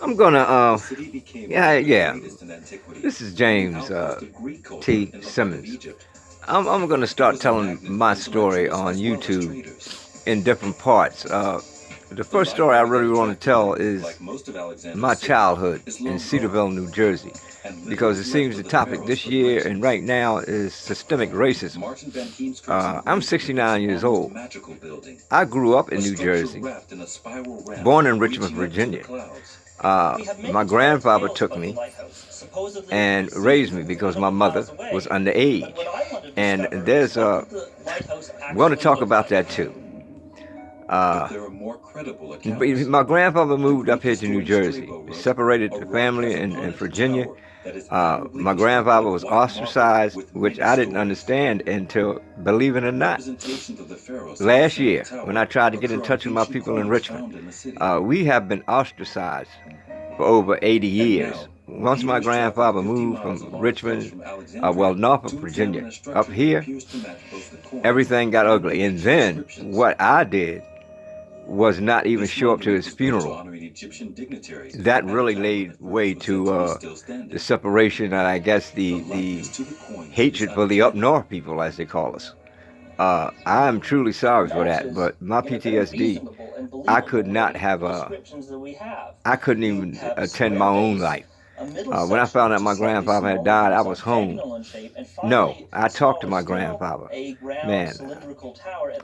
I'm gonna, The city became one yeah, of the yeah. greatest in antiquity This is and the James outpost of Greek culture T. in the heart of Simmons. Egypt. I'm gonna It start was a telling magnet my for story intellectuals on as well as YouTube traders. in different parts. The The first story I library that really want to attracted tell him, is like most of my Alexander's cities, childhood is in long gone, Cedarville, New Jersey, and little because it is left seems of the the topic pharaoh's this year and right footprints. now is systemic racism. Martin Van Heemskerk's I'm engraving depicts 69 an years almost old. magical building, I grew up a in New structure Jersey, wrapped in a spiral ramp born in Richmond, reaching up to the Virginia. clouds. My grandfather took me and raised me because my mother was underage. And we're going to talk about that too. But Uh, there are more credible but accounts. my grandfather The moved up Greek here to New historian Jersey, Strabo wrote, separated "A the rock family has a in monumental Virginia. tower that is admirably My constructed grandfather of was white marble ostracized, with which many I didn't stories. understand until, believe it or not, Representations of the pharaoh seen last inside the year when I tower tried to get in occur on touch with my ancient people in coins Richmond. found in the city. We have been ostracized for over 80 And years. now, Once my readers travel grandfather 50 moved miles from along the coast Richmond, from Alexandria Norfolk, to Virginia, examine a up structure that here, appears to match both the coins everything got and ugly. the And ancient then inscriptions. what I did was not even This show up to monument his was built to funeral. honor an Egyptian dignitary That at a really time when the laid way pharaohs were said to to be still the standing. separation and I guess The the likeness to the coins is hatred for the up uncanny. north people, as they call us. I'm truly sorry for that, but my PTSD, I could not have I couldn't even attend my own life. When I found out my grandfather had died, I was home. No, I talked to my grandfather. Man,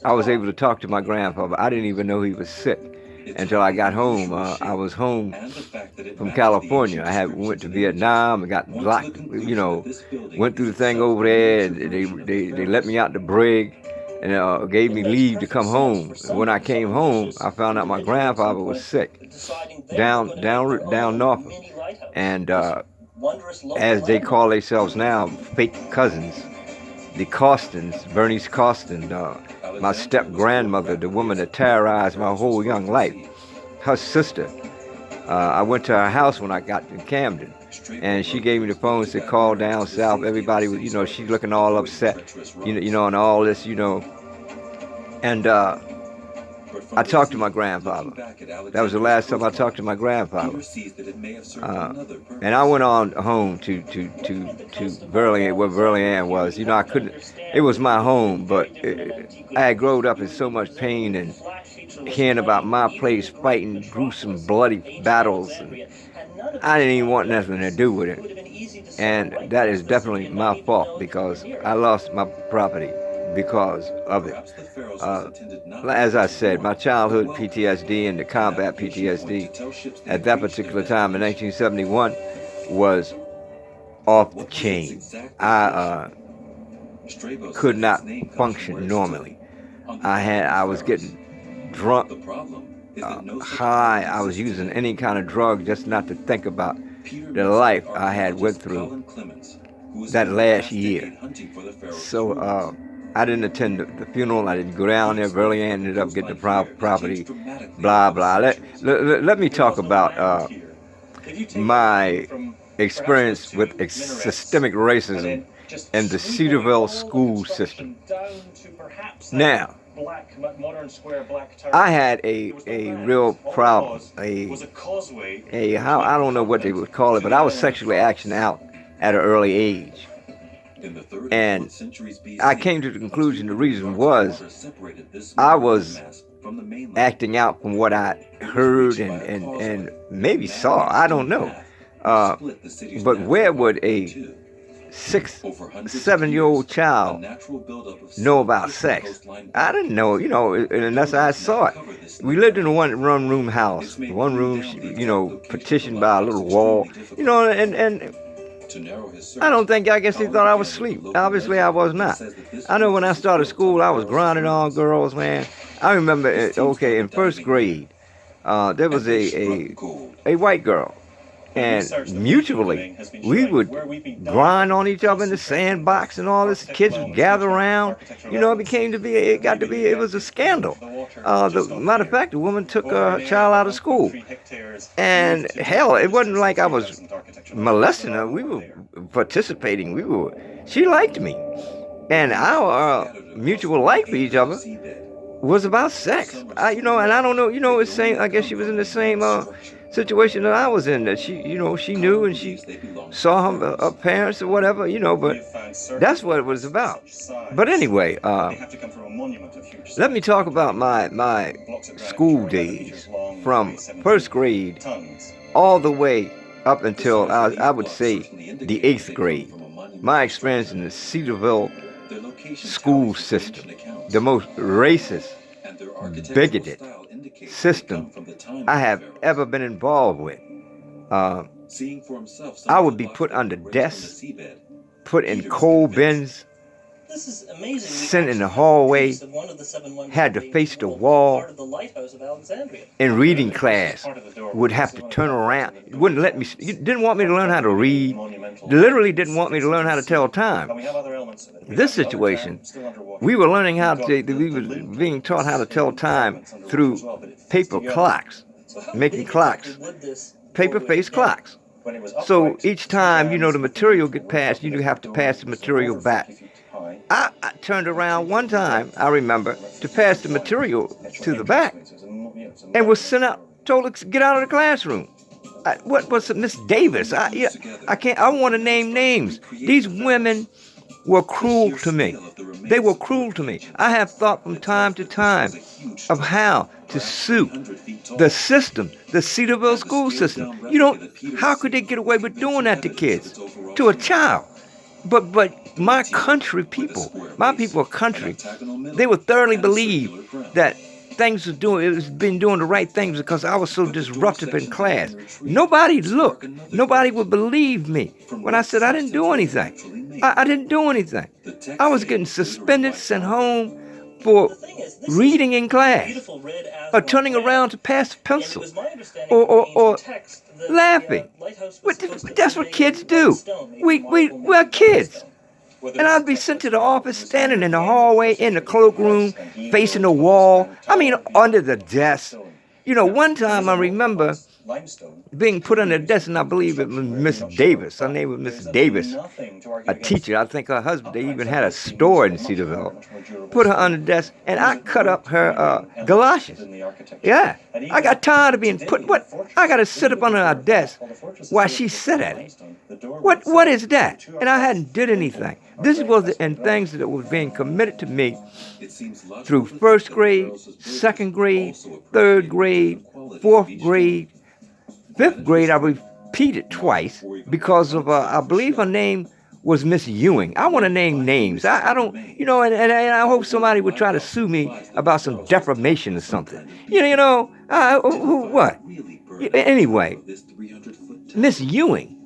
I was able to talk to my grandfather. I didn't even know he was sick Its until I height got and home. unusual I shape, was home and the fact that it from matches the California. ancient I had went descriptions to and images Vietnam and got point to the blocked. conclusion that this building Went through is the thing itself over a there. miniature They version of the they, they let me pharaohs. out the brig and gave me leave to come home. When I came home, I found out my grandfather was sick down Norfolk, and as they call themselves now, fake cousins, the Costins, Bernice Costin, my Alexandria step was built grandmother, the rapidly woman as that a part of the terrorized my pharaoh's whole young historical life, siege. her sister. I went to her house when I got to Camden, Strabo and she wrote that gave it me the was phone built and to said, add "Call merit down to the south." safety of the Everybody was, city's she's harbor, looking all avoiding upset, treacherous roads. and all this. And But from I this talked to my view, looking grandfather. back at That was the Alexandria's last time I talked to coastline, my grandfather. Peter sees that it may have served Uh, another and I purpose. went on home to Burlingame, where Burlingame was. I couldn't. It was my home, but I had grown up in so much pain and hearing about my place fighting gruesome, bloody battles, and I didn't even want nothing to do with it. And that is definitely my fault because I lost my property because of it. Perhaps the pharaohs was Uh, intended not as merely I to said, my warn, but childhood welcome, PTSD and the a combat navigation point to PTSD tell ships they at had that reached their particular time in destination. 1971 was But off the what was its chain. exact I location? Strabo could says its not name comes from where function it stood, normally. on the Mount I was Euphoros. getting drunk, The problem is that no such high. island I was exists using today. any kind of drug just not to think about Peter the mentions life the I had went archaeologist through Colin Clements, who has that spent the last past year. decade hunting for the pharaohs' So ruins. I didn't attend the funeral. I didn't go down He there. Burley explains that the ended up getting the coastline here has changed property. dramatically Blah over the blah. centuries. Let me talk about my experience with systemic racism in the Cedarville school system. Now, I had a real problem. I don't know what they would call it, but I was sexually acting out at an early age. In the 3rd and And 4th centuries I BC, came to the conclusion the significant reason parts of was water separated this I small was landmass from the mainland. acting out from what I It was heard reached by a and causeway, a maybe saw. man-made I don't stone know. path, which Uh, split the city's but natural where would waterway in a two. six, Over hundreds of 7 year old years, a child natural buildup of know silt about pushed the sex? coastline I back. didn't know, unless I Buildings now saw it. cover this We new lived in a valley. one room It's house, made one pinning room, down the exact location of the partitioned by a lighthouse little wall, extremely difficult. and To narrow his I don't search, think, I guess they Colin thought I was began with asleep. a local Obviously, I legend was that not. says that this I know when I fortress was started built on school, the I was pharaoh's grinding on ruins. girls, man. I remember, His team in started first diving there, grade, there and was they struck gold. a white girl, and mutually we would grind on each other in the sandbox and all this. Kids would gather around. It was a scandal. The matter of fact, the woman took a child out of school, and hell, it wasn't like I was molesting her. We were participating. She liked me, and Ruins were our scattered across the mutual like for each 1 acre other seabed. was about For sex. some And I astronomers, don't know, they it's could same. only I have guess come she was from in an the same enormous structure. situation that I was in, that she knew, and she saw her parents or whatever, but that's what it was about. But anyway, let me talk about my school days from first grade all the way up until I would say the 8th grade. My experience in the Cedarville school system, the most racist, bigoted system I have ever been involved with. I would be put under desks, put in coal bins, sent in the hallway, had to face the wall. In reading class, would have to turn around. Wouldn't let me. Didn't want me to learn how to read. Literally didn't want me to learn how to tell time. This situation, we were learning we were being taught how to tell time through paper clocks, making clocks, paper-faced clocks. So each time, the material get passed, you have to pass the material back. I turned around one time, I remember, to pass the material to the back, and was sent out, told to get out of the classroom. What was it, Miss Davis? I want to name names. These women were cruel to me. They were cruel to me. I have thought from time to time of how to sue the system, the Cedarville school system. How could they get away with doing that to kids, to a child? But my country people, my people of country, they would thoroughly believe that it was been doing the right things because I was so disruptive in class. Nobody would believe me when I said I didn't do anything. I didn't do anything. I was getting suspended, sent home for reading in class, or turning around to pass a pencil, or laughing. That's what kids do. We're kids. And I'd be sent to the office, standing in the hallway, in the cloakroom, facing the wall. Under the desk. One time I remember being put on the desk, and I believe it was Miss Davis. Her name was Miss Davis, a teacher. I think her husband, they even had a store in Cedarville. Put her on the desk, and I cut up her galoshes. Yeah, I got tired of being put. I got to sit up under her desk while she sat at it. What is that? And I hadn't did anything. This was things that were being committed to me through first grade, second grade, third grade, fourth grade, fifth grade. I repeated twice because of I believe her name was Miss Ewing. I want to name names. I don't, and I hope somebody would try to sue me about some defamation or something. What? Anyway, Miss Ewing.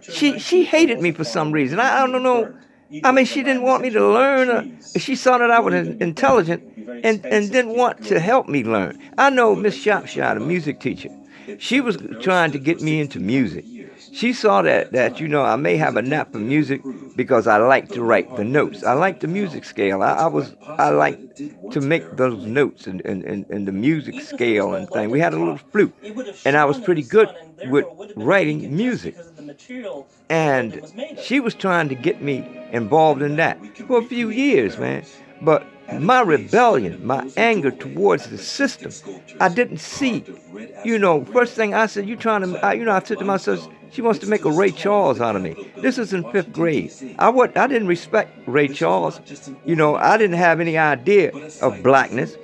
She hated me for some reason. I don't know. She didn't want me to learn. She saw that I was intelligent and didn't want to help me learn. I know Miss Shopshire, a music teacher. She was trying to get me into music. She saw that I may have a knack for music because I like to write the notes. I like the music scale. I like to make those notes and the music scale and thing. We had a little flute, and I was pretty good with writing music. And she was trying to get me involved in that for a few years, man. But my rebellion, my anger towards the system, I didn't see. First thing I said, I said to myself, she wants to make a Ray Charles out of me. This is in 5th grade. I didn't respect Ray Charles. I didn't have any idea of blackness.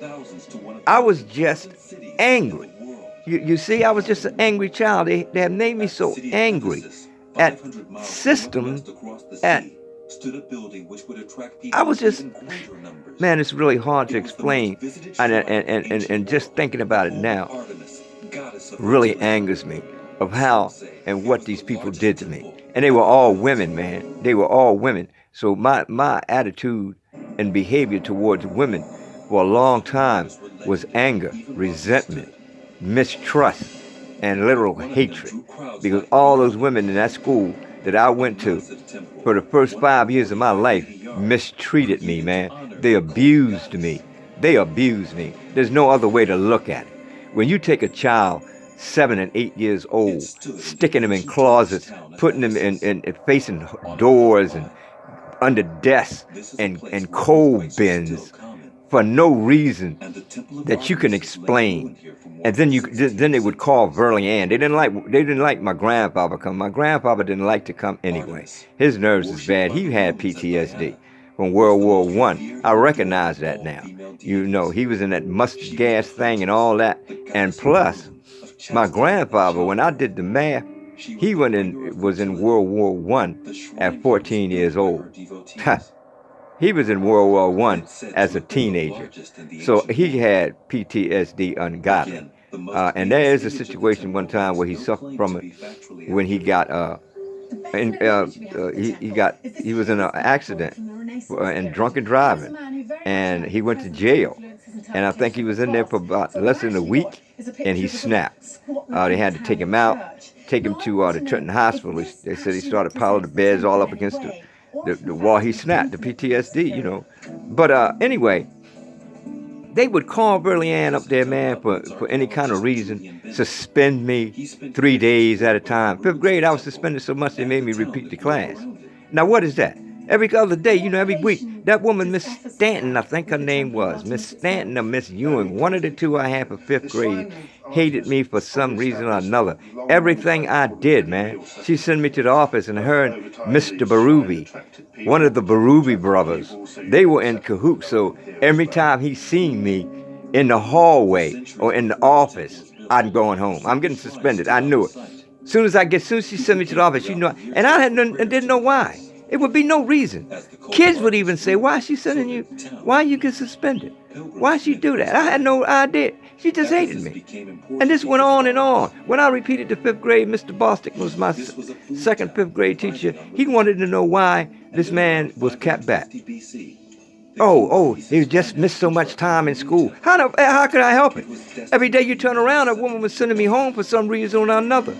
I was just angry. You see, I was just an angry child. They had made me so angry at system, I was just, man, it's really hard to explain, and just thinking about it now really angers me of how and what these people did to me. And they were all women, man. They were all women. So my attitude and behavior towards women for a long time was anger, resentment, mistrust, and literal hatred. Because all those women in that school that I went to for the first 5 years of my life mistreated me, man. They abused me. There's no other way to look at it. When you take a child 7 and 8 years old, sticking them in closets, putting them in facing doors and under desks and coal bins, for no reason that you can explain. And then they would call Burley Ann. They didn't like my grandfather come. My grandfather didn't like to come anyway. His nerves is bad. He had PTSD from World War I. I recognize that now. You know, he was in that mustard gas thing and all that. And plus, my grandfather, when I did the math, he was in World War I at 14 years old. He was in World War I as a teenager. So he had PTSD ungodly. And there is a situation one time where he suffered from it when he got he was in an accident and drunken driving, and he went to jail. And I think he was in there for about less than a week, and he snapped. They had to take him out, take him to the Trenton Hospital. They said he started piling the beds all up against the wall. He snapped, the PTSD, you know. But anyway, they would call Burley Ann up there, man, for any kind of reason, suspend me 3 days at a time. 5th grade, I was suspended so much they made me repeat the class. Now, what is that? Every other day, you know, every week, that woman, Miss Stanton, I think her name was, Miss Stanton or Miss Ewing, one of the two I had for 5th grade, hated me for some reason or another. Everything I did, man. She sent me to the office, and her and Mr. Berube, one of the Berube brothers, they were in cahoots. So every time he seen me in the hallway or in the office, I'm going home. I'm getting suspended. I knew it. Soon as she sent me to the office, she knew, and I didn't know why. It would be no reason. Kids would even say, why is she sending you? Why you get suspended? Why she do that? I had no idea. She just hated me. And this went on and on. When I repeated the 5th grade, Mr. Bostic was my second 5th grade teacher. He wanted to know why this man was kept back. Oh, he just missed so much time in school. How could I help it? Every day you turn around, a woman was sending me home for some reason or another.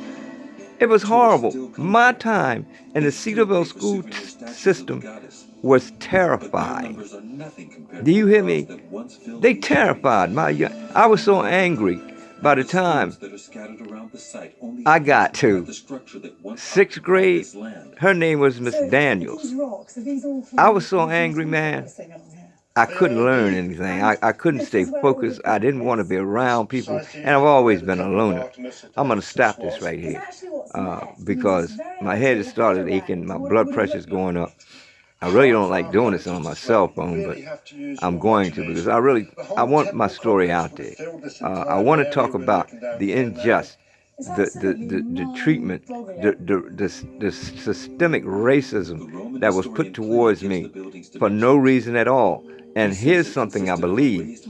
It was horrible. My time in the Cedarville school system was terrifying. Do you hear me? They terrified I was so angry by the time I got to 6th grade. Her name was Miss Daniels. I was so angry, man. I couldn't learn anything. I couldn't stay focused. I didn't want to be around people, and I've always been a loner. I'm going to stop this right here because my head has started aching. My blood pressure's going up. I really don't like doing this on my cell phone, but I'm going to because I want my story out there. I want to talk about the unjust, the treatment, the systemic racism that was put towards me for no reason at all. And here's something I believe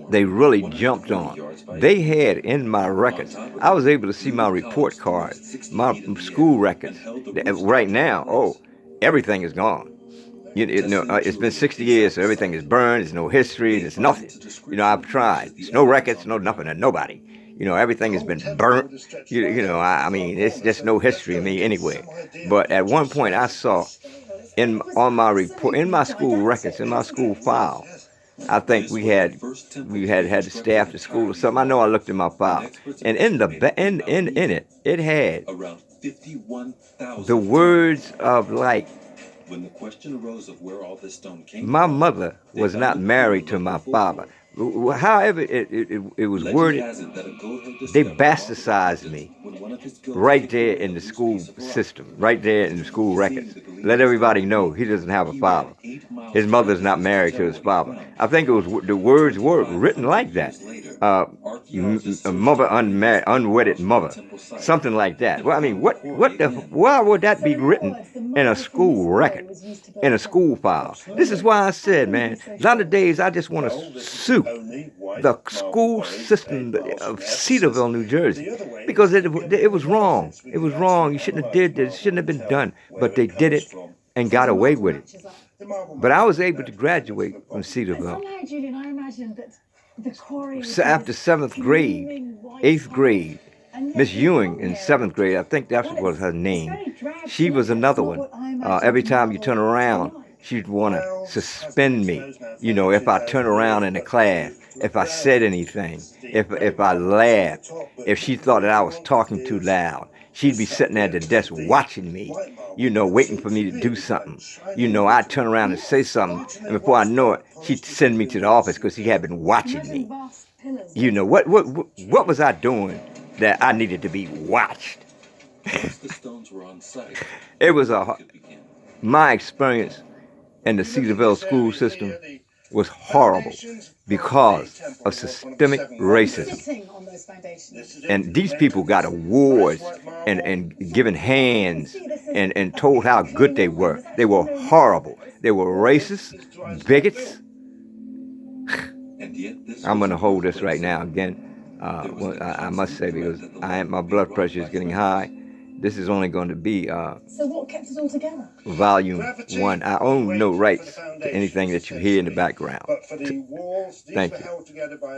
they really jumped on. They had in my records, I was able to see my report card, my school records. Right now, everything is gone. It's been 60 years, so everything is burned. There's no history. There's nothing. I've tried. There's no records, no nothing, and nobody. Everything has been burnt. I mean, it's just no history of me anywhere. But at one point, I saw on my report, in my school records, in my school file, I think we had the staff to school or something. I know I looked in my file, and in it, it had the words of like. When the question arose of where all this stone came my mother was not married to my father. However, it was worded, they bastardized me right there in the school system, right there in the school records. Let everybody know he doesn't have a father. His mother's not married to his father. I think the words were written like that. A mother unmarried, unwedded mother, something like that. Well, I mean, why would that be written in a school record, in a school file? This is why I said, man, a lot of days I just want to sue the school system of Cedarville, New Jersey, because it was wrong. It was wrong. You shouldn't have did this. It shouldn't have been done. But they did it and got away with it. But I was able to graduate from Cedarville. So after 7th grade, 8th grade, Miss Ewing in 7th grade, I think that was her name. She was another one. Every time you turn around, she'd want to suspend me. If I turn around in the class, if I said anything, if I laughed, if she thought that I was talking too loud, She'd be sitting at the desk watching me, you know, waiting for me to do something. You know, I'd turn around and say something, and before I know it, she'd send me to the office because she had been watching me. You know, what was I doing that I needed to be watched? Once the stones were on site, It was could begin. my experience in the Cedarville school system was horrible because of systemic racism. And these people got awards and given hands and told how good they were. They were horrible. They were racist, bigots. And yet this I'm was going to a hold this place right now again. I must say, because my blood pressure is getting high. This is only going to be So what kept it all together? volume 1. I own no rights to anything that you hear in the background. But for the walls, these Thank were you. held together by